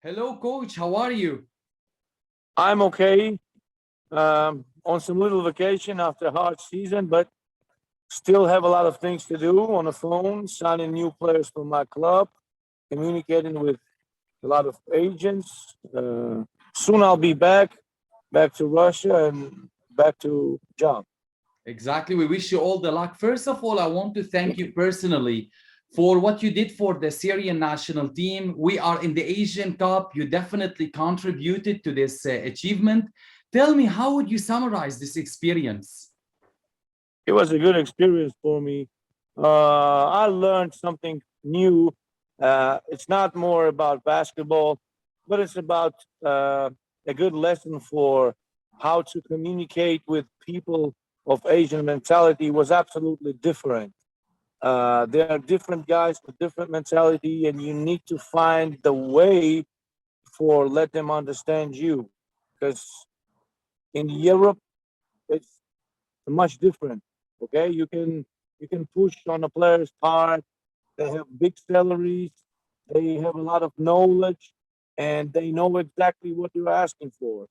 Hello, coach. How are you? I'm okay. On some little vacation after a hard season, but still have a lot of things to do on the phone, signing new players for my club, communicating with a lot of agents. Soon I'll be back to Russia and back to job. Exactly. We wish you all the luck. First of all, I want to thank you personally for what you did for the Syrian national team. We are in the Asian Cup. You definitely contributed to this achievement. Tell me, how would you summarize this experience? It was a good experience for me. I learned something new. It's not more about basketball, but it's about a good lesson for how to communicate with people of Asian mentality. Was absolutely different. There are different guys with different mentality, and you need to find the way for let them understand you. Because in Europe, it's much different. Okay, you can push on a player's part. They have big salaries. They have a lot of knowledge, and they know exactly what you're asking for.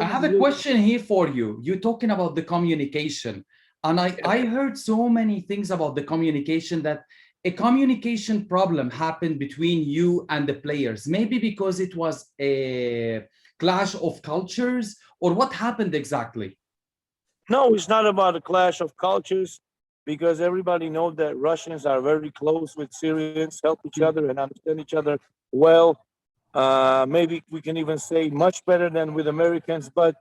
I have a question here for you. You're talking about the communication. And I heard so many things about the communication, that a communication problem happened between you and the players. Maybe because it was a clash of cultures, or what happened exactly? No, it's not about a clash of cultures, because everybody knows that Russians are very close with Syrians, help each other and understand each other well. Maybe we can even say much better than with Americans, but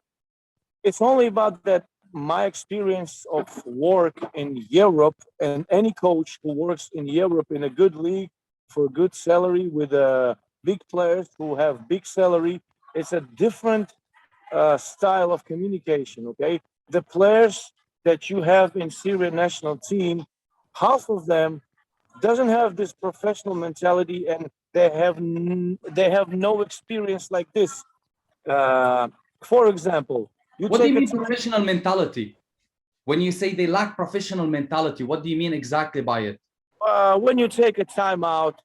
it's only about that. My experience of work in Europe, and any coach who works in Europe in a good league for good salary with big players who have big salary, it's a different style of communication. Okay, the players that you have in Syrian national team, half of them doesn't have this professional mentality, and they have no experience like this. For example, What do you mean professional mentality? When you say they lack professional mentality, what do you mean exactly by it? When you take a timeout,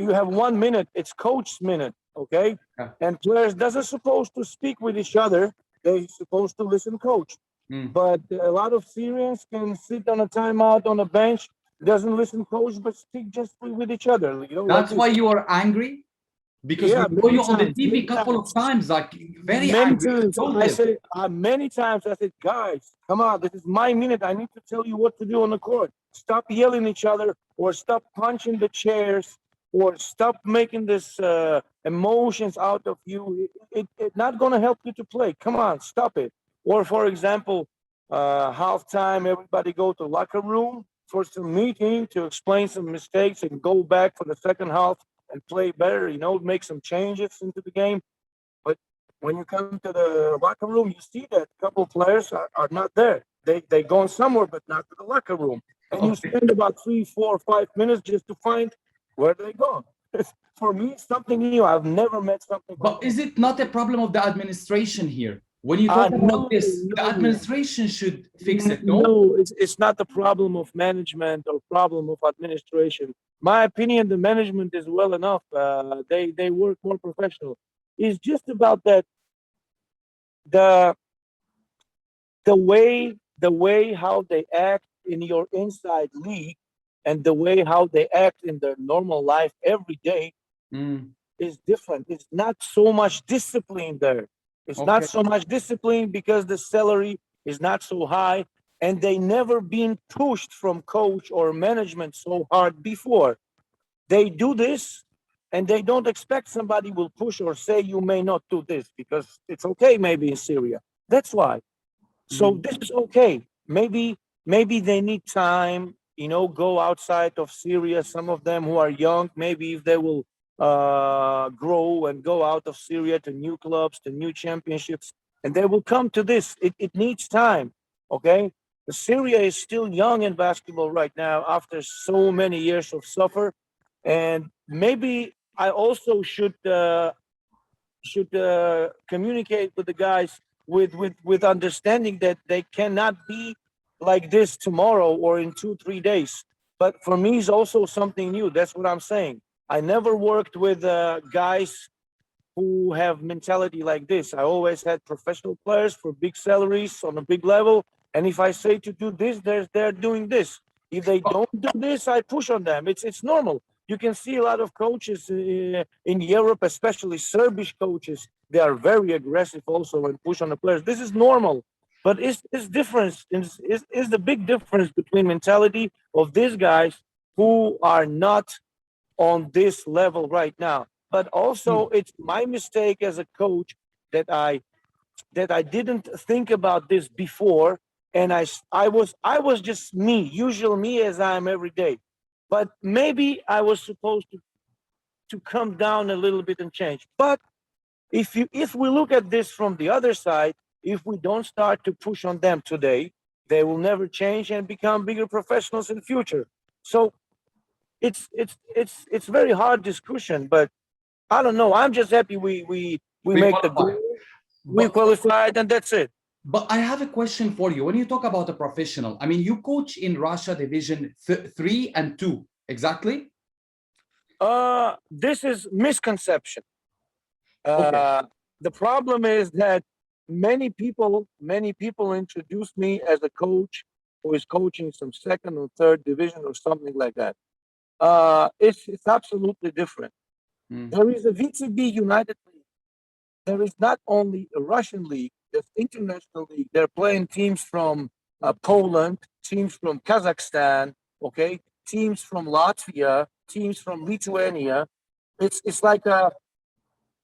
you have 1 minute. It's coach's minute, okay? Yeah. And players doesn't supposed to speak with each other. They're supposed to listen coach. But a lot of Syrians can sit on a timeout on a bench, doesn't listen coach, but speak just with each other. You know, That's like why you are angry? Because yeah, we saw you on the TV a couple of times, like very many angry. times. I said many times. I said, guys, come on, this is my minute. I need to tell you what to do on the court. Stop yelling at each other, or stop punching the chairs, or stop making this emotions out of you. It's not going to help you to play. Come on, stop it. Or for example, halftime, everybody go to locker room for some meeting to explain some mistakes and go back for the second half and play better, you know, make some changes into the game. But when you come to the locker room, you see that a couple of players are not there. They gone somewhere, but not to the locker room. And you spend about 3, 4, 5 minutes just to find where they go. For me, it's something new. I've never met something. But is it not a problem of the administration here? When you talk about this, the administration should fix it, no? No, it's not the problem of management or problem of administration. My opinion, the management is well enough. They work more professional. It's just about that the way how they act in your inside league, and the way how they act in their normal life every day is different. It's not so much discipline there. It's not so much discipline because the salary is not so high, and they never been pushed from coach or management so hard before. They do this, and they don't expect somebody will push or say you may not do this because it's okay maybe in Syria. That's why. So this is okay. Maybe they need time, you know, go outside of Syria. Some of them who are young, maybe if they will grow and go out of Syria to new clubs, to new championships, and they will come to this. It needs time, okay? Syria is still young in basketball right now after so many years of suffer, and maybe I also should communicate with the guys with understanding that they cannot be like this tomorrow or in 2-3 days. But for me, it's also something new. That's what I'm saying. I never worked with guys who have mentality like this. I always had professional players for big salaries on a big level. And if I say to do this, they're doing this. If they don't do this, I push on them. It's normal. You can see a lot of coaches in Europe, especially Serbian coaches. They are very aggressive also and push on the players. This is normal. But it's difference. Is the big difference between mentality of these guys who are not on this level right now. But also, it's my mistake as a coach that I didn't think about this before, and I was just me, usual me as I am every day. But maybe I was supposed to come down a little bit and change. But if we look at this from the other side, if we don't start to push on them today, they will never change and become bigger professionals in the future. So it's very hard discussion, but I don't know. I'm just happy we make the goal, we qualified, and that's it. But I have a question for you. When you talk about a professional, I mean, you coach in Russia Division 3 and 2, exactly? This is misconception. Okay. The problem is that many people introduce me as a coach who is coaching some second or third division or something like that. It's absolutely different. There is a VTB United League. There is not only a Russian league, there's international league. They're playing teams from Poland, teams from Kazakhstan, okay, teams from Latvia, teams from Lithuania. It's like a,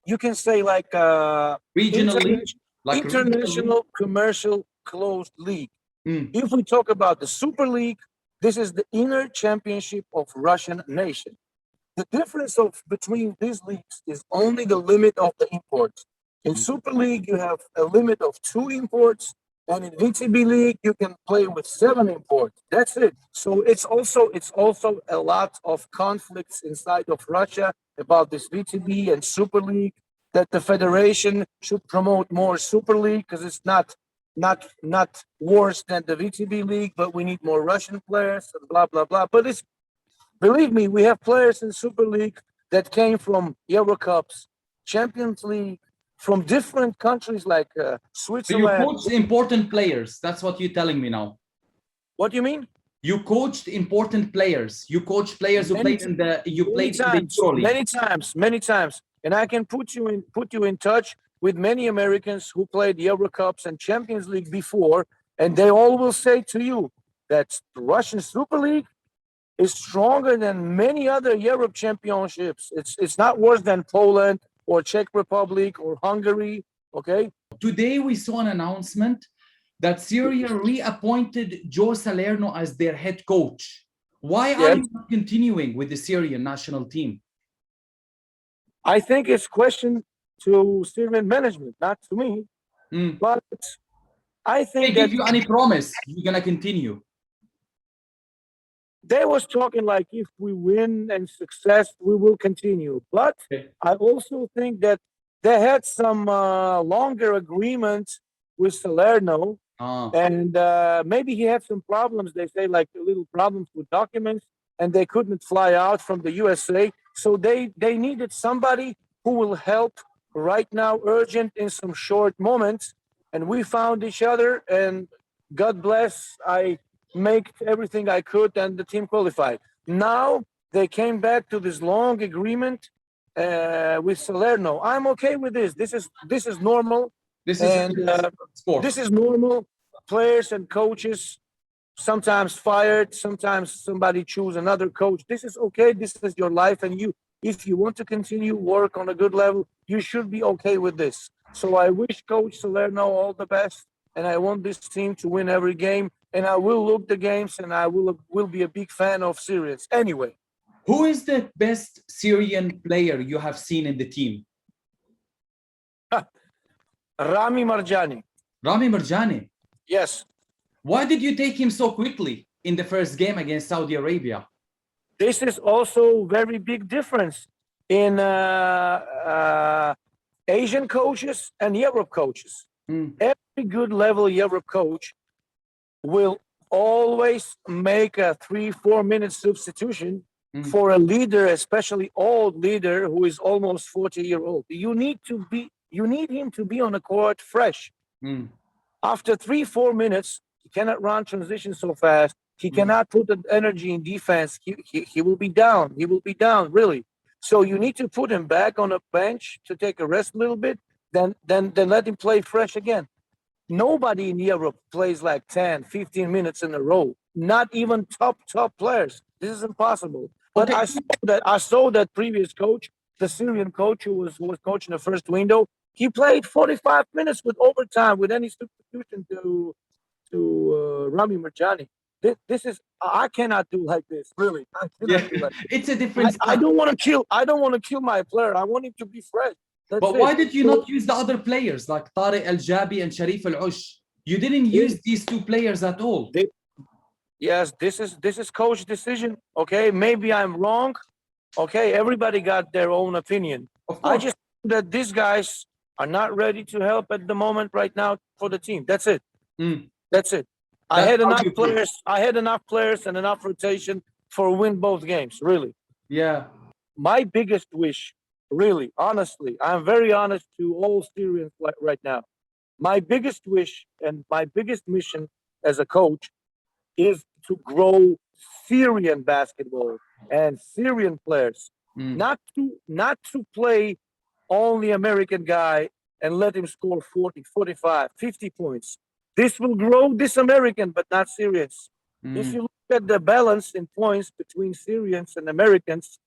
you can say like a Regional league? Like international commercial closed league. If we talk about the Super League, this is the inner championship of Russian nation. The difference between these leagues is only the limit of the imports. In Super League, you have a limit of 2 imports, and in VTB League, you can play with 7 imports. That's it. So it's also a lot of conflicts inside of Russia about this VTB and Super League, that the federation should promote more Super League because it's not worse than the VTB League, but we need more Russian players and blah, blah, blah. But it's, believe me, we have players in Super League that came from Euro Cups, Champions League, from different countries like Switzerland. So you coached important players. That's what you're telling me now. What do you mean? You coached important players. You coached players who played in the Euro League. Many times. And I can put you in touch with many Americans who played Euro Cups and Champions League before, and they all will say to you that the Russian Super League is stronger than many other Europe championships. It's not worse than Poland or Czech Republic or Hungary, okay? Today we saw an announcement that Syria reappointed Joe Salerno as their head coach. Why are you not continuing with the Syrian national team? I think it's question to Syrian management, not to me. But I think they give you any promise you're gonna continue? They was talking like if we win and success, we will continue. But I also think that they had some longer agreements with Salerno, and maybe he had some problems. They say like little problems with documents, and they couldn't fly out from the USA. So they needed somebody who will help right now, urgent in some short moments. And we found each other, and God bless, I make everything I could, and the team qualified. Now they came back to this long agreement with Salerno. I'm okay with this. This is normal. This is normal. Players and coaches sometimes fired, sometimes somebody choose another coach. This is okay. This is your life, and if you want to continue work on a good level, you should be okay with this. So I wish Coach Salerno all the best, and I want this team to win every game. And I will look the games, and I will be a big fan of Syrians. Anyway, who is the best Syrian player you have seen in the team? Rami Marjani. Rami Marjani. Yes. Why did you take him so quickly in the first game against Saudi Arabia? This is also very big difference in Asian coaches and Europe coaches. Every good level Europe coach will always make a 3-4 minute substitution for a leader, especially old leader who is almost 40-year-old. You need him to be on the court fresh. After 3-4 minutes, he cannot run transition so fast. He cannot put the energy in defense. He will be down. He will be down, really. So you need to put him back on a bench to take a rest a little bit, then let him play fresh again. Nobody in Europe plays like 10, 15 minutes in a row. Not even top players. This is impossible. But okay. I saw that previous coach, the Syrian coach who was coaching the first window. He played 45 minutes with overtime with any substitution to Rami Marjani. This is, I cannot do like this. Really, I cannot do like this. It's a different. I don't want to kill my player. I want him to be fresh. But why did you not use the other players like Tariq Al-Jabi and Sharif Al-Ush? You didn't use these two players at all. Yes, this is coach decision. Okay, maybe I'm wrong. Okay, everybody got their own opinion. I just think that these guys are not ready to help at the moment right now for the team. That's it. That's it. I had enough players. I had enough players and enough rotation for win both games. Really. Yeah. My biggest wish, really, honestly, I'm very honest to all Syrians right now. My biggest wish and my biggest mission as a coach is to grow Syrian basketball and Syrian players, not to play only American guy and let him score 40, 45, 50 points. This will grow this American, but not Syrians. If you look at the balance in points between Syrians and Americans,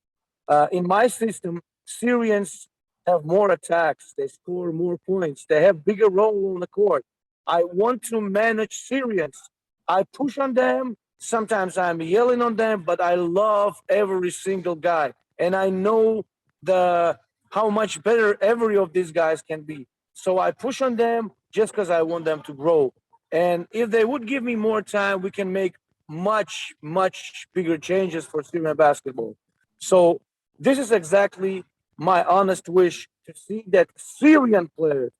in my system, Syrians have more attacks. They score more points. They have bigger role on the court. I want to manage Syrians. I push on them. Sometimes I'm yelling on them, but I love every single guy. And I know how much better every of these guys can be. So I push on them just because I want them to grow. And if they would give me more time, we can make much, much bigger changes for Syrian basketball. So this is exactly my honest wish, to see that Syrian players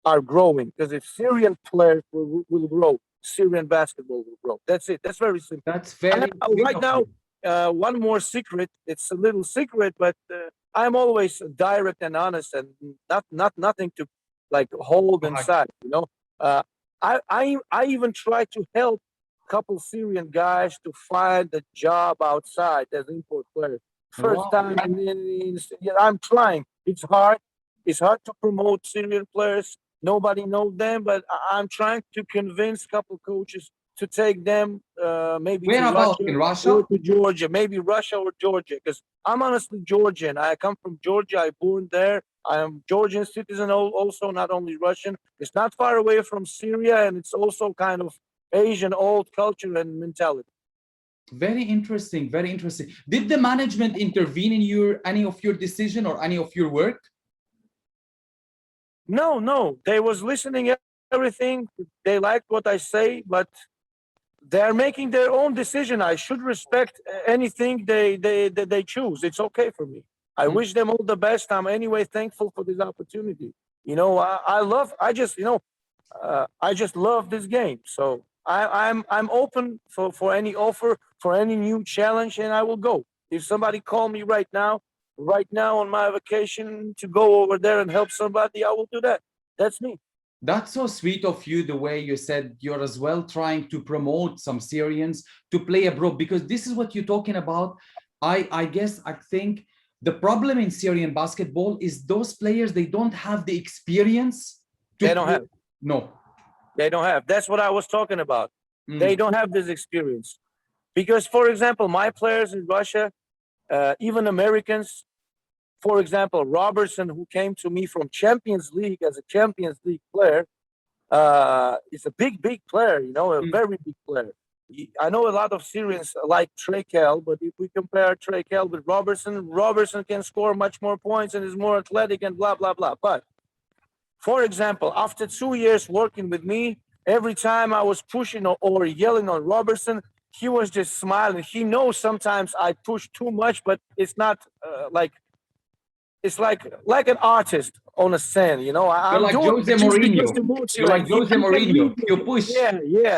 are growing. Because if Syrian players will grow, Syrian basketball will grow. That's it. That's very simple. That's very right now. One more secret. It's a little secret, but I'm always direct and honest, and nothing to like hold inside. You know, I even try to help a couple Syrian guys to find a job outside as import players. First time, I'm trying. It's hard. It's hard to promote Syrian players. Nobody knows them, but I'm trying to convince a couple coaches to take them maybe Where to about? Russia, In Russia or to Georgia, maybe Russia or Georgia, because I'm honestly Georgian. I come from Georgia. I born there. I am Georgian citizen also, not only Russian. It's not far away from Syria, and it's also kind of Asian old culture and mentality. Very interesting. Very interesting. Did the management intervene in any of your decision or any of your work? No. They was listening everything. They liked what I say, but they're making their own decision. I should respect anything they choose. It's okay for me. I wish them all the best. I'm anyway thankful for this opportunity. You know, I just love this game. So I'm open for any offer, for any new challenge, and I will go. If somebody call me right now on my vacation to go over there and help somebody, I will do that. That's me. That's so sweet of you, the way you said you're as well trying to promote some Syrians to play abroad, because this is what you're talking about. I think the problem in Syrian basketball is those players, they don't have the experience. They don't have. No. They don't have. That's what I was talking about. They don't have this experience. Because, for example, my players in Russia, even Americans, for example, Robertson, who came to me from Champions League as a Champions League player, is a big player, you know, a very big player. I know a lot of Syrians like Trekel, but if we compare Trekel with Robertson can score much more points and is more athletic and blah, blah, blah. But, for example, after 2 years working with me, every time I was pushing or yelling on Robertson, he was just smiling. He knows sometimes I push too much, but it's not like it's like an artist on a scene, you know. You're I'm like doing Jose it just Mourinho. because to You're like motivate. Jose You can Mourinho. read You it. push.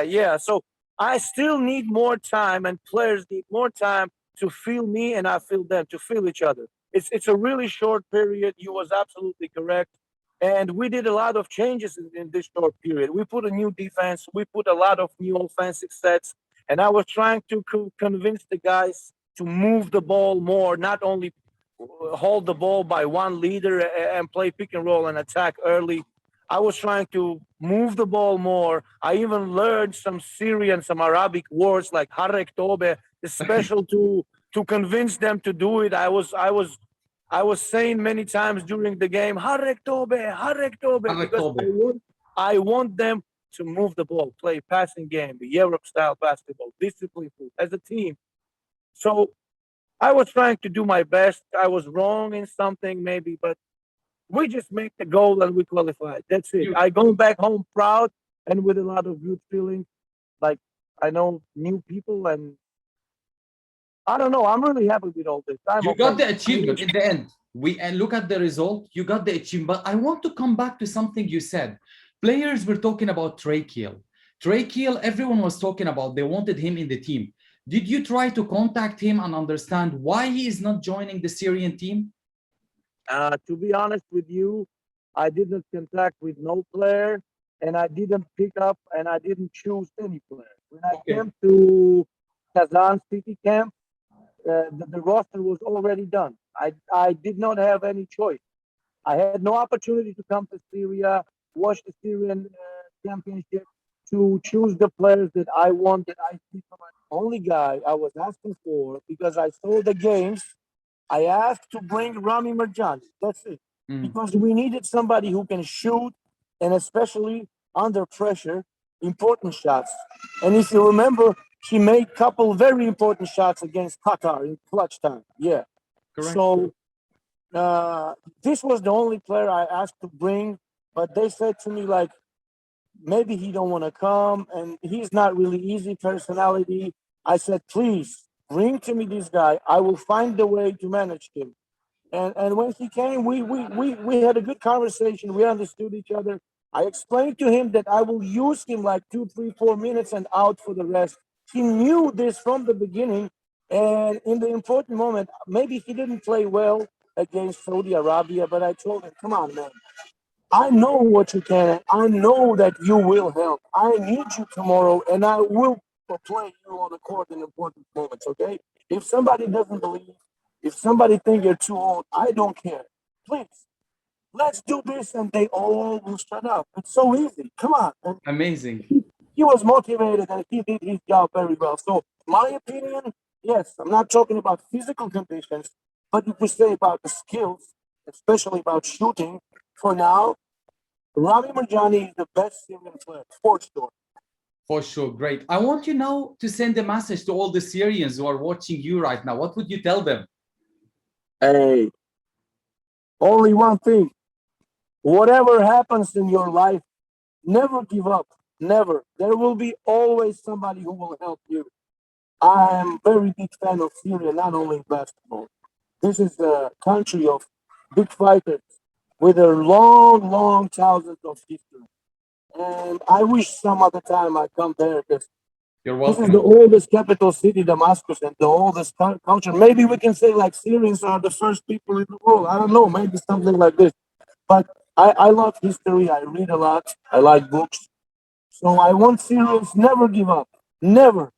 Yeah. So I still need more time, and players need more time to feel me, and I feel them, to feel each other. It's a really short period. You was absolutely correct. And we did a lot of changes in this short period. We put a new defense. We put a lot of new offensive sets. And I was trying to convince the guys to move the ball more, not only hold the ball by one leader and play pick and roll and attack early. I was trying to move the ball more. I even learned some Syrian, some Arabic words like harek tobe, special to convince them to do it. I was saying many times during the game, harek tobe, because I want them to move the ball, play passing game, the Europe style basketball, discipline as a team. So I was trying to do my best. I was wrong in something maybe, but we just make the goal and we qualified. That's it. I go back home proud and with a lot of good feelings. Like I know new people, and I don't know. I'm really happy with all this. You got the achievement in the end. And look at the result. You got the achievement. But I want to come back to something you said. Players were talking about Tracheal. Tracheal, everyone was talking about. They wanted him in the team. Did you try to contact him and understand why he is not joining the Syrian team? To be honest with you, I didn't contact with no player, and I didn't pick up, and I didn't choose any player. When I came to Kazan City camp, the roster was already done. I did not have any choice. I had no opportunity to come to Syria, watch the Syrian championship, to choose the players that I want, that I see for my only guy I was asking for, because I saw the games. I asked to bring Rami Marjani. That's it. Because we needed somebody who can shoot, and especially under pressure, important shots. And if you remember, he made a couple very important shots against Qatar in clutch time. Yeah. Correct. So this was the only player I asked to bring, but they said to me like, maybe he don't want to come, and he's not really easy personality. I said, please bring to me this guy. I will find the way to manage him. And when he came, we had a good conversation. We understood each other. I explained to him that I will use him like 2, 3, 4 minutes and out for the rest. He knew this from the beginning. And in the important moment, maybe he didn't play well against Saudi Arabia, but I told him, come on, man. I know what you can. I know that you will help. I need you tomorrow, and I will play you on the court in important moments, okay? If somebody doesn't believe, if somebody think you're too old, I don't care. Please, let's do this, and they all will shut up. It's so easy. Come on. And amazing. he was motivated, and he did his job very well. So my opinion, yes, I'm not talking about physical conditions, but if we say about the skills, especially about shooting, for now, Rami Marjani is the best Syrian player, for sure. For sure. Great. I want you now to send a message to all the Syrians who are watching you right now. What would you tell them? Hey, only one thing. Whatever happens in your life, never give up. Never. There will be always somebody who will help you. I am a very big fan of Syria, not only in basketball. This is a country of big fighters with a long, long thousands of history. And I wish some other time I come there, because You're this is welcome. the oldest capital city, Damascus, and the oldest culture. Maybe we can say like Syrians are the first people in the world. I don't know, maybe something like this. But I love history. I read a lot. I like books. So I want Syrians never give up. Never.